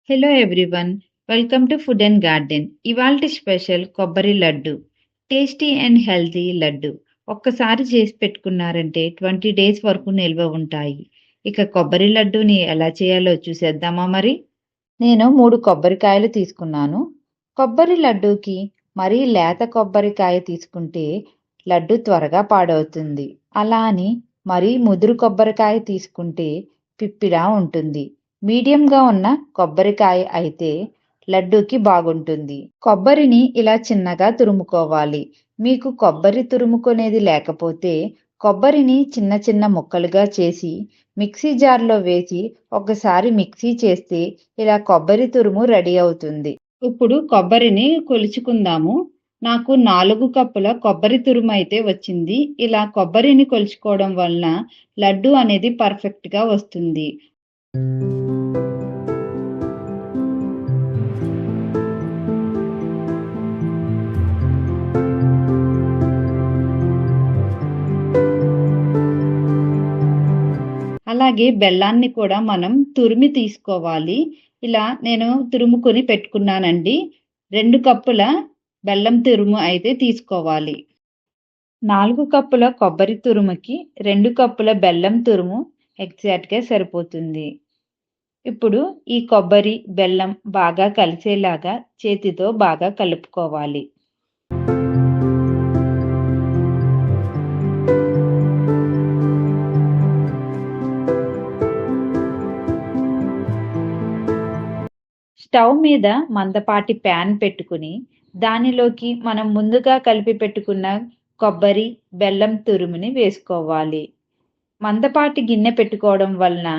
Hello everyone, welcome to food and garden. ఇవాల్టి special కొబ్బరి laddu, tasty and healthy laddu. ఒక్కసారి చేసి పెట్టుకున్నారంటే 20 డేస్ వరకు నిల్వ ఉంటాయి. ఇక కొబ్బరి లడ్డూని ఎలా చేయాలో చూసేద్దామా మరి. నేను 3 కొబ్బరికాయలు తీసుకున్నాను. కొబ్బరి లడ్డూకి మరీ లేత కొబ్బరికాయ తీసుకుంటే లడ్డు త్వరగా పాడవుతుంది. అలా అని మరీ ముదురు కొబ్బరికాయ తీసుకుంటే పిప్పిలా ఉంటుంది. మీడియంగా ఉన్న కొబ్బరికాయ అయితే లడ్డూకి బాగుంటుంది. కొబ్బరిని ఇలా చిన్నగా తురుముకోవాలి. మీకు కొబ్బరి తురుముకునేది లేకపోతే కొబ్బరిని చిన్న చిన్న ముక్కలుగా చేసి మిక్సీ జార్లో వేసి ఒకసారి మిక్సీ చేస్తే ఇలా కొబ్బరి తురుము రెడీ అవుతుంది. ఇప్పుడు కొబ్బరిని కొలుచుకుందాము. నాకు 4 కప్పుల కొబ్బరి తురుము అయితే వచ్చింది. ఇలా కొబ్బరిని కొలుచుకోవడం వలన లడ్డు అనేది పర్ఫెక్ట్గా వస్తుంది. అలాగే బెల్లాన్ని కూడా మనం తురిమి తీసుకోవాలి. ఇలా నేను తురుముకొని పెట్టుకున్నానండి. 2 కప్పుల బెల్లం తురుము అయితే తీసుకోవాలి. 4 కప్పుల కొబ్బరి తురుముకి 2 కప్పుల బెల్లం తురుము ఎగ్జాక్ట్గా సరిపోతుంది. ఇప్పుడు ఈ కొబ్బరి, బెల్లం బాగా కలిసేలాగా చేతితో బాగా కలుపుకోవాలి. స్టవ్ మీద మందపాటి ప్యాన్ పెట్టుకుని దానిలోకి మనం ముందుగా కలిపి పెట్టుకున్న కొబ్బరి, బెల్లం తురుముని వేసుకోవాలి. మందపాటి గిన్నె పెట్టుకోవడం వలన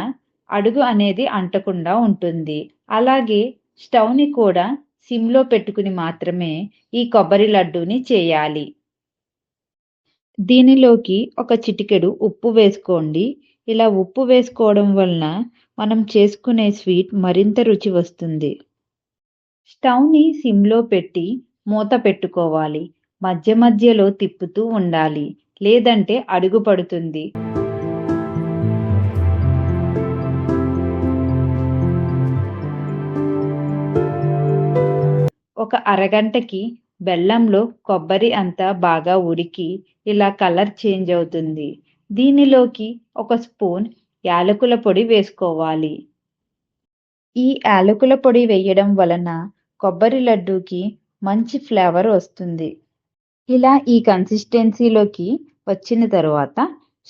అడుగు అనేది అంటకుండా ఉంటుంది. అలాగే స్టవ్ని కూడా సిమ్లో పెట్టుకుని మాత్రమే ఈ కొబ్బరి లడ్డూని చేయాలి. దీనిలోకి ఒక చిటికెడు ఉప్పు వేసుకోండి. ఇలా ఉప్పు వేసుకోవడం వలన మనం చేసుకునే స్వీట్ మరింత రుచి వస్తుంది. స్టవ్ని సిమ్లో పెట్టి మూత పెట్టుకోవాలి. మధ్య మధ్యలో తిప్పుతూ ఉండాలి, లేదంటే అడుగు పడుతుంది. ఒక అరగంటకి బెల్లంలో కొబ్బరి అంతా బాగా ఉడికి ఇలా కలర్ చేంజ్ అవుతుంది. దీనిలోకి ఒక స్పూన్ యాలకుల పొడి వేసుకోవాలి. ఈ యాలకుల పొడి వేయడం వలన కొబ్బరి లడ్డూకి మంచి ఫ్లేవర్ వస్తుంది. ఇలా ఈ కన్సిస్టెన్సీలోకి వచ్చిన తరువాత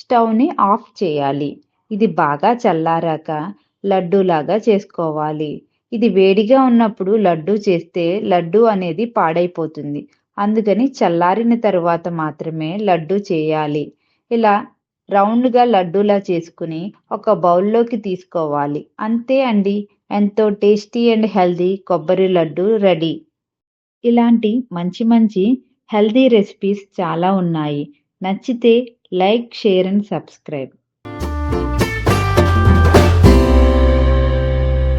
స్టవ్ని ఆఫ్ చేయాలి. ఇది బాగా చల్లారాక లడ్డూలాగా చేసుకోవాలి. ఇది వేడిగా ఉన్నప్పుడు లడ్డూ చేస్తే లడ్డూ అనేది పాడైపోతుంది. అందుకని చల్లారిన తరువాత మాత్రమే లడ్డూ చేయాలి. ఇలా రౌండ్గా లడ్డూలా చేసుకుని ఒక బౌల్లోకి తీసుకోవాలి. అంతే అండి, ఎంతో టేస్టీ అండ్ హెల్దీ కొబ్బరి లడ్డు రెడీ. ఇలాంటి మంచి మంచి హెల్దీ రెసిపీస్ చాలా ఉన్నాయి. నచ్చితే లైక్, షేర్ అండ్ సబ్స్క్రైబ్.